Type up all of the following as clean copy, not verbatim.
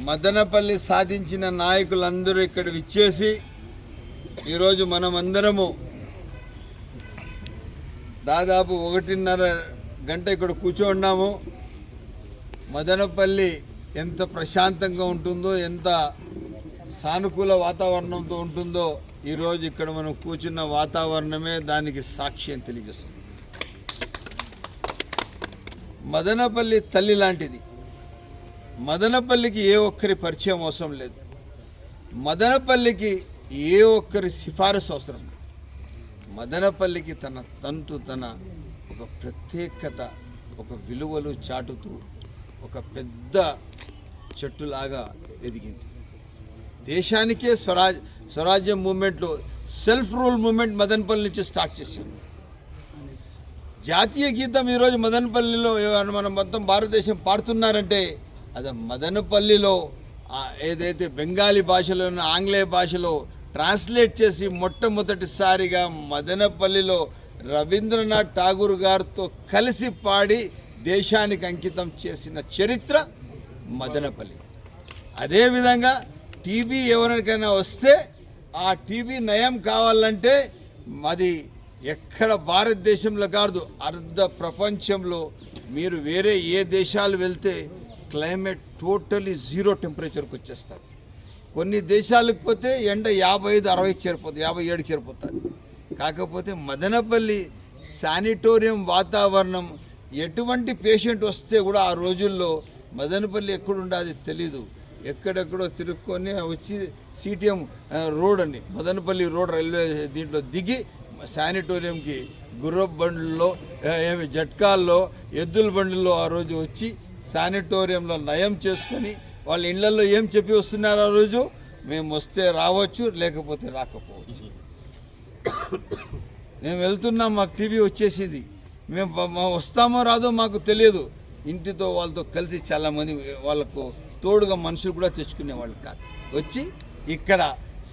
మదనపల్లి సాధించిన నాయకులందరూ ఇక్కడ విచ్చేసి ఈరోజు మనమందరము దాదాపు 1.5 గంట ఇక్కడ కూర్చోన్నాము. మదనపల్లి ఎంత ప్రశాంతంగా ఉంటుందో, ఎంత సానుకూల వాతావరణంతో ఉంటుందో ఈరోజు ఇక్కడ మనం కూర్చున్న వాతావరణమే దానికి సాక్షి అని తెలియజేస్తుంది. మదనపల్లి తల్లి లాంటిది. మదనపల్లికి ఏ ఒక్కరి పరిచయం అవసరం లేదు. మదనపల్లికి ఏ ఒక్కరి సిఫారసు అవసరం లేదు. మదనపల్లికి తన ఒక ప్రత్యేకత, ఒక విలువలు చాటుతూ ఒక పెద్ద చెట్టులాగా ఎదిగింది. దేశానికే స్వరాజ్యం మూమెంట్లో సెల్ఫ్ రూల్ మూమెంట్ మదనపల్లి నుంచి స్టార్ట్ చేశాం. జాతీయ గీతం ఈరోజు మదనపల్లిలో మనం మొత్తం భారతదేశం పాడుతున్నారంటే అది మదనపల్లిలో ఏదైతే బెంగాలీ భాషలో ఆంగ్లేయ భాషలో ట్రాన్స్లేట్ చేసి మొట్టమొదటిసారిగా మదనపల్లిలో రవీంద్రనాథ్ ఠాగూర్ గారితో కలిసి పాడి దేశానికి అంకితం చేసిన చరిత్ర మదనపల్లి. అదేవిధంగా టీబీ ఎవరికైనా వస్తే ఆ టీబీ నయం కావాలంటే అది ఎక్కడ భారతదేశంలో కాదు, అర్ధ ప్రపంచంలో మీరు వేరే ఏ దేశాలు వెళ్తే క్లైమేట్ టోటలీ 0 టెంపరేచర్కి వచ్చేస్తుంది. కొన్ని దేశాలకు పోతే ఎండ 55-60 చేరిపోతుంది, 57 చేరిపోతుంది. కాకపోతే మదనపల్లి శానిటోరియం వాతావరణం, ఎటువంటి పేషెంట్ వస్తే కూడా ఆ రోజుల్లో మదనపల్లి ఎక్కడుండదు తెలీదు, ఎక్కడెక్కడో తిరుక్కొని వచ్చి సిటిఎం రోడ్ అని మదనపల్లి రోడ్ రైల్వే దీంట్లో దిగి శానిటోరియంకి గుర్రపు బండ్లలో జట్కాల్లో ఎద్దుల బండ్లలో ఆ రోజు వచ్చి శానిటోరియంలో నయం చేసుకొని వాళ్ళ ఇళ్లలో ఏం చెప్పి వస్తున్నారు ఆ రోజు, మేము వస్తే రావచ్చు లేకపోతే రాకపోవచ్చు. మేము వెళ్తున్నాం, మాకు టీవీ వచ్చేసింది, మేము వస్తామో రాదో మాకు తెలియదు. ఇంటితో వాళ్ళతో కలిసి చాలామంది వాళ్ళకు తోడుగా మనుషులు కూడా తెచ్చుకునేవాళ్ళు కాదు. వచ్చి ఇక్కడ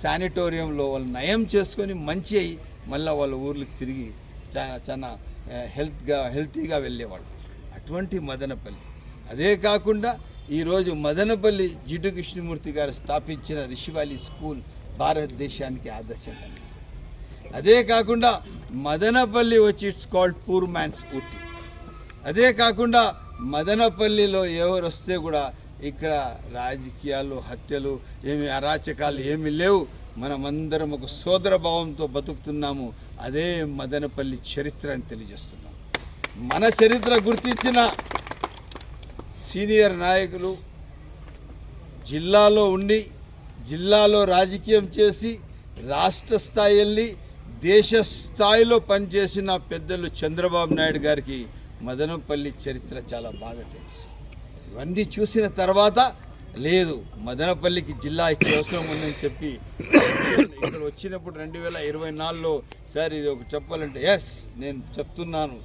శానిటోరియంలో వాళ్ళు నయం చేసుకొని మంచి అయ్యి మళ్ళీ వాళ్ళ ఊర్లకు తిరిగి చాలా హెల్తీగా వెళ్ళేవాళ్ళు. అటువంటి మదనపల్లి. అదే కాకుండా ఈరోజు మదనపల్లి జిడ్డు కృష్ణమూర్తి గారు స్థాపించిన రిషివాలి స్కూల్ భారతదేశానికి ఆదర్శంగా. అదే కాకుండా మదనపల్లి వచ్చి it's called poor man's Ooty. అదే కాకుండా మదనపల్లిలో ఎవరు వస్తే కూడా ఇక్కడ రాజకీయాలు, హత్యలు, ఏమి అరాచకాలు ఏమీ లేవు. మనమందరం ఒక సోదర భావంతో బతుకుతున్నాము. అదే మదనపల్లి చరిత్ర అని తెలియజేస్తున్నాం. మన చరిత్ర గుర్తించిన సీనియర్ నాయకులు జిల్లాలో ఉండి, జిల్లాలో రాజకీయం చేసి, రాష్ట్ర స్థాయి వెళ్ళి దేశ స్థాయిలో పనిచేసిన పెద్దలు చంద్రబాబు నాయుడు గారికి మదనపల్లి చరిత్ర చాలా బాగా తెలుసు. ఇవన్నీ చూసిన తర్వాత లేదు మదనపల్లికి జిల్లా ఇచ్చే అవసరం ఉందని చెప్పి ఇక్కడ వచ్చినప్పుడు 2024లో సార్ ఇది ఒక చెప్పాలంటే ఎస్ నేను చెప్తున్నాను,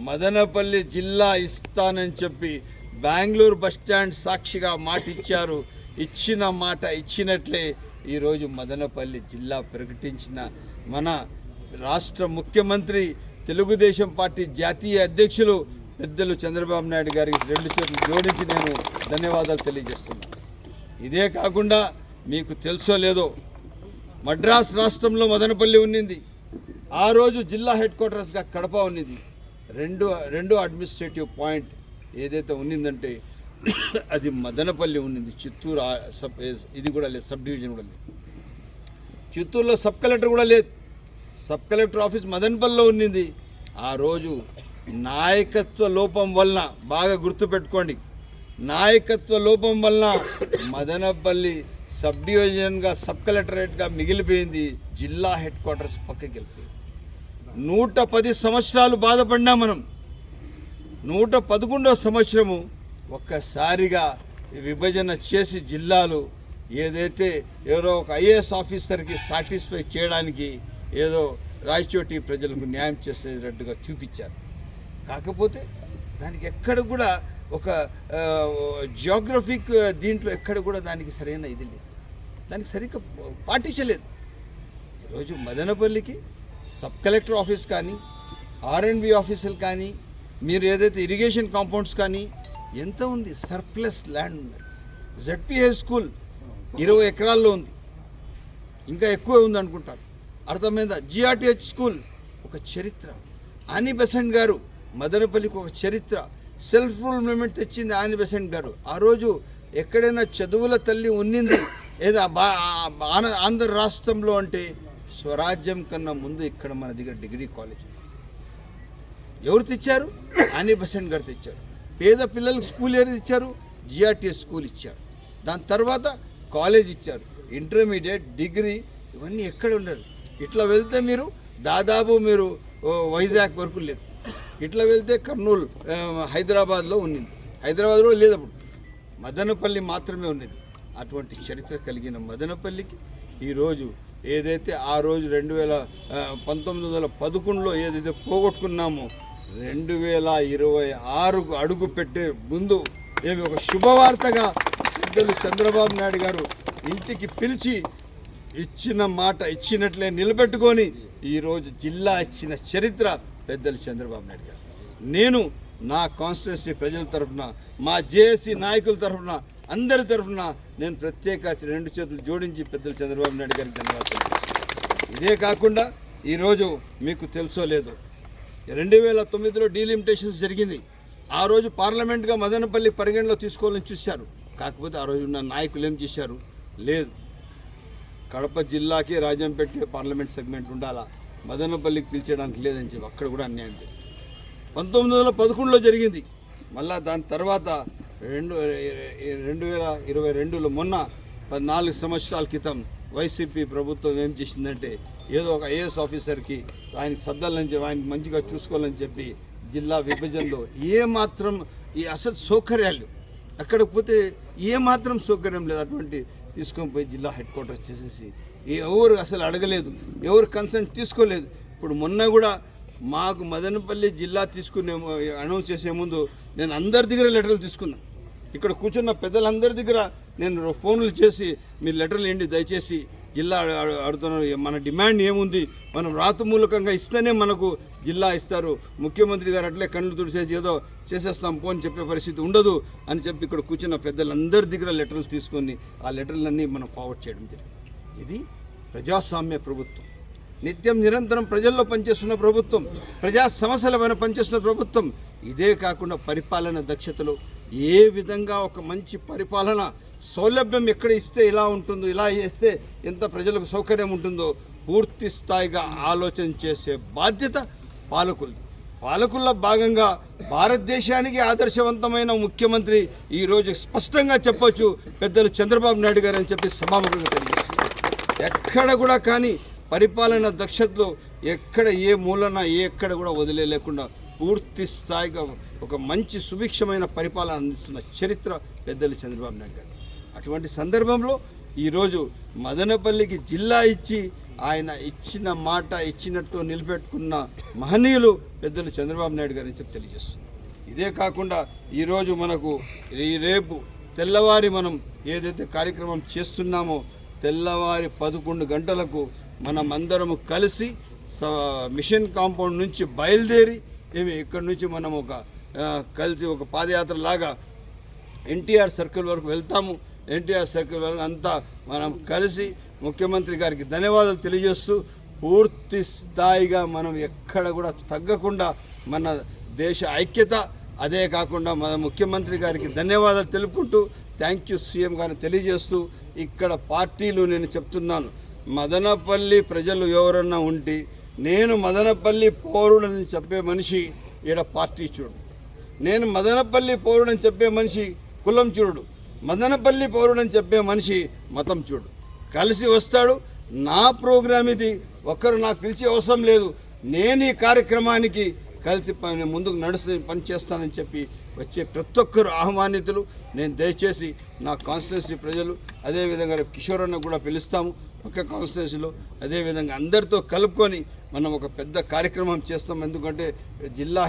మదనపల్లి జిల్లా ఇస్తానని చెప్పి బెంగళూరు బస్టాండ్ సాక్షిగా మాట ఇచ్చారు. ఇచ్చిన మాట ఇచ్చినట్లే ఈరోజు మదనపల్లి జిల్లా ప్రకటించిన మన రాష్ట్ర ముఖ్యమంత్రి, తెలుగుదేశం పార్టీ జాతీయ అధ్యక్షులు పెద్దలు చంద్రబాబు నాయుడు గారికి 2 చేతులు జోడించి నేను ధన్యవాదాలు తెలియజేస్తున్నాను. ఇదే కాకుండా మీకు తెలుసో లేదో మద్రాస్ రాష్ట్రంలో మదనపల్లి ఉన్నింది. ఆ రోజు జిల్లా హెడ్ క్వార్టర్స్గా కడప ఉన్నింది. రెండో అడ్మినిస్ట్రేటివ్ పాయింట్ ఏదైతే ఉన్నిందంటే అది మదనపల్లి ఉన్నింది. చిత్తూరు ఇది కూడా లేదు, సబ్ డివిజన్ కూడా లేదు. చిత్తూరులో సబ్ కలెక్టర్ కూడా లేదు. సబ్ కలెక్టర్ ఆఫీస్ మదనపల్లిలో ఉన్నింది. ఆ రోజు నాయకత్వ లోపం వలన, బాగా గుర్తుపెట్టుకోండి, నాయకత్వ లోపం వలన మదనపల్లి సబ్ డివిజన్గా సబ్ కలెక్టరేట్గా మిగిలిపోయింది. జిల్లా హెడ్ క్వార్టర్స్ పక్కకి వెళ్ళిపోయింది. 110 సంవత్సరాలు బాధపడినా మనం 111వ సంవత్సరము ఒక్కసారిగా విభజన చేసి జిల్లాలు ఏదైతే ఎవరో ఒక ఐఏఎస్ ఆఫీసర్కి సాటిస్ఫై చేయడానికి ఏదో రాయచోటి ప్రజలకు న్యాయం చేసేటట్టుగా చూపించారు. కాకపోతే దానికి ఎక్కడ కూడా ఒక జియోగ్రఫిక్ దీంట్లో ఎక్కడ కూడా దానికి సరైన ఇది లేదు, దానికి సరిగ్గా పాటించలేదు. ఈరోజు మదనపల్లికి సబ్ కలెక్టర్ ఆఫీస్ కానీ, ఆర్ఎండ్బి ఆఫీసులు కానీ, మీరు ఏదైతే ఇరిగేషన్ కాంపౌండ్స్ కానీ ఎంత ఉంది, సర్ప్లస్ ల్యాండ్ ఉన్నది. జెడ్పీహెచ్ స్కూల్ 20 ఎకరాల్లో ఉంది, ఇంకా ఎక్కువ ఉంది అనుకుంటారు. అర్థమైందా? జిఆర్టీహెచ్ స్కూల్ ఒక చరిత్ర. ఆని బెసెంట్ గారు మదనపల్లికి ఒక చరిత్ర. సెల్ఫ్ రూల్ మూమెంట్ తెచ్చింది ఆని బెసెంట్ గారు. ఆ రోజు ఎక్కడైనా చదువుల తల్లి ఉన్నింది ఏదో ఆంధ్ర రాష్ట్రంలో అంటే స్వరాజ్యం కన్నా ముందు ఇక్కడ మన దగ్గర డిగ్రీ కాలేజ్ ఎవరు తెచ్చారు? ఆని బెసెంట్ గారు తెచ్చారు. పేద పిల్లలకు స్కూల్ ఎవరు ఇచ్చారు? జిఆర్టీఎస్ స్కూల్ ఇచ్చారు. దాని తర్వాత కాలేజ్ ఇచ్చారు. ఇంటర్మీడియట్, డిగ్రీ ఇవన్నీ ఎక్కడ ఉండదు. ఇట్లా వెళ్తే మీరు దాదాపు మీరు వైజాగ్ వరకు లేదు. ఇట్లా వెళ్తే కర్నూలు, హైదరాబాద్లో ఉన్నింది. హైదరాబాద్లో లేదు, అప్పుడు మదనపల్లి మాత్రమే ఉన్నది. అటువంటి చరిత్ర కలిగిన మదనపల్లికి ఈరోజు ఏదైతే ఆ రోజు 1911లో ఏదైతే పోగొట్టుకున్నామో 2026కు అడుగు పెట్టే ముందు ఏమి ఒక శుభవార్తగా పెద్దలు చంద్రబాబు నాయుడు గారు ఇంటికి పిలిచి ఇచ్చిన మాట ఇచ్చినట్లే నిలబెట్టుకొని ఈరోజు జిల్లా ఇచ్చిన చరిత్ర పెద్దలు చంద్రబాబు నాయుడు గారు. నేను నా కాన్స్టిట్యున్సీ ప్రజల తరఫున, మా జేఏసీ నాయకుల తరఫున, అందరి తరఫున నేను ప్రత్యేక 2 చేతులు జోడించి పెద్దలు చంద్రబాబు నాయుడు గారికి ధన్యవాదాలు. ఇదే కాకుండా ఈరోజు మీకు తెలుసో లేదో 2009లో డీలిమిటేషన్స్ జరిగింది. ఆ రోజు పార్లమెంట్గా మదనపల్లి పరిగణలో తీసుకోవాలని చూశారు. కాకపోతే ఆ రోజు ఉన్న నాయకులు ఏం చేశారు? లేదు, కడప జిల్లాకి రాజంపేట పార్లమెంట్ సెగ్మెంట్ ఉండాలా, మదనపల్లికి పిలిచేయడానికి లేదని చెప్పి అక్కడ కూడా అన్యాయం జరిగింది. 1911లో జరిగింది. మళ్ళా దాని తర్వాత 2022లో మొన్న 14 సంవత్సరాల క్రితం వైసీపీ ప్రభుత్వం ఏం చేసిందంటే ఏదో ఒక ఐఏఎస్ ఆఫీసర్కి ఆయనకి సర్దాలని చెప్పి ఆయనకి మంచిగా చూసుకోవాలని చెప్పి జిల్లా విభజనలో ఏమాత్రం ఈ అసలు సౌకర్యాలు అక్కడికి పోతే ఏమాత్రం సౌకర్యం లేదు. అటువంటి తీసుకొని పోయి జిల్లా హెడ్ క్వార్టర్స్ చేసేసి ఎవరు అసలు అడగలేదు, ఎవరు కన్సెంట్ తీసుకోలేదు. ఇప్పుడు మొన్న కూడా మాకు మదనపల్లి జిల్లా తీసుకునే అనౌన్స్ చేసే ముందు నేను అందరి దగ్గర లెటర్లు తీసుకున్నాను. ఇక్కడ కూర్చున్న పెద్దలందరి దగ్గర నేను ఫోన్లు చేసి మీరు లెటర్లు ఏంటి దయచేసి జిల్లా అడుగుతున్నారు, మన డిమాండ్ ఏముంది, మనం రాతమూలకంగా ఇస్తేనే మనకు జిల్లా ఇస్తారు, ముఖ్యమంత్రి గారు అట్లే కళ్ళు తుడిచేసి ఏదో చేసేస్తాం పోని చెప్పే పరిస్థితి ఉండదు అని చెప్పి ఇక్కడ కూర్చున్న పెద్దలందరి దగ్గర లెటర్లు తీసుకొని ఆ లెటర్లన్నీ మనం ఫార్వర్డ్ చేయడం జరిగింది. ఇది ప్రజాస్వామ్య ప్రభుత్వం, నిత్యం నిరంతరం ప్రజల్లో పనిచేస్తున్న ప్రభుత్వం, ప్రజా సమస్యల పైన పనిచేస్తున్న ప్రభుత్వం. ఇదే కాకుండా పరిపాలన దక్షతలో ఏ విధంగా ఒక మంచి పరిపాలన సౌలభ్యం ఎక్కడ ఇస్తే ఇలా ఉంటుందో, ఇలా చేస్తే ఎంత ప్రజలకు సౌకర్యం ఉంటుందో పూర్తి స్థాయిగా ఆలోచన చేసే బాధ్యత పాలకులది. పాలకుల్లో భాగంగా భారతదేశానికి ఆదర్శవంతమైన ముఖ్యమంత్రి ఈరోజు స్పష్టంగా చెప్పొచ్చు పెద్దలు చంద్రబాబు నాయుడు గారు అని చెప్పి సభాముఖంగా తెలియజేస్తుంది. ఎక్కడ కూడా కానీ పరిపాలన దక్షతలో ఎక్కడ ఏ మూలన ఎక్కడ కూడా వదిలేయకుండా పూర్తి స్థాయిగా ఒక మంచి సుభిక్షమైన పరిపాలన అందిస్తున్న చరిత్ర పెద్దలు చంద్రబాబు నాయుడు గారు. అటువంటి సందర్భంలో ఈరోజు మదనపల్లికి జిల్లా ఇచ్చి ఆయన ఇచ్చిన మాట ఇచ్చినట్టు నిలబెట్టుకున్న మహనీయులు పెద్దలు చంద్రబాబు నాయుడు గారు అని చెప్పి తెలియజేస్తుంది. ఇదే కాకుండా ఈరోజు మనకు రేపు తెల్లవారి మనం ఏదైతే కార్యక్రమం చేస్తున్నామో తెల్లవారి 11 గంటలకు మనం అందరము కలిసి మిషన్ కాంపౌండ్ నుంచి బయలుదేరి ఇక్కడ నుంచి మనం కలిసి ఒక పాదయాత్ర లాగా ఎన్టీఆర్ సర్కిల్ వరకు వెళ్తాము. ఎన్టీఆర్ సర్కిల్ వరకు అంతా మనం కలిసి ముఖ్యమంత్రి గారికి ధన్యవాదాలు తెలియజేస్తూ పూర్తి స్థాయిగా మనం ఎక్కడ కూడా తగ్గకుండా మన దేశ ఐక్యత, అదే కాకుండా మన ముఖ్యమంత్రి గారికి ధన్యవాదాలు తెలుపుకుంటూ థ్యాంక్ యూ సీఎం గారిని తెలియజేస్తూ ఇక్కడ పార్టీలు నేను చెప్తున్నాను, మదనపల్లి ప్రజలు ఎవరన్నా ఉంటే నేను మదనపల్లి పౌరుడని చెప్పే మనిషి ఈడ పార్టీ చూడు, నేను మదనపల్లి పౌరుడని చెప్పే మనిషి కులం చూడు, మదనపల్లి పౌరుడని చెప్పే మనిషి మతం చూడు, కలిసి వస్తాడు. నా ప్రోగ్రాం ఇది, ఒక్కరు నాకు పిలిచే అవసరం లేదు, నేను ఈ కార్యక్రమానికి కలిసి ముందుకు పని చేస్తానని చెప్పి వచ్చే ప్రతి ఒక్కరు ఆహ్వానితులు. నేను దయచేసి నా కాన్స్టిట్యున్సీ ప్రజలు అదేవిధంగా రేపు కిషోర్ అన్న కూడా పిలుస్తాము ఒక్క కాన్స్టిట్యున్సీలో, అదేవిధంగా అందరితో కలుపుకొని మనం ఒక పెద్ద కార్యక్రమం చేస్తాం. ఎందుకంటే జిల్లా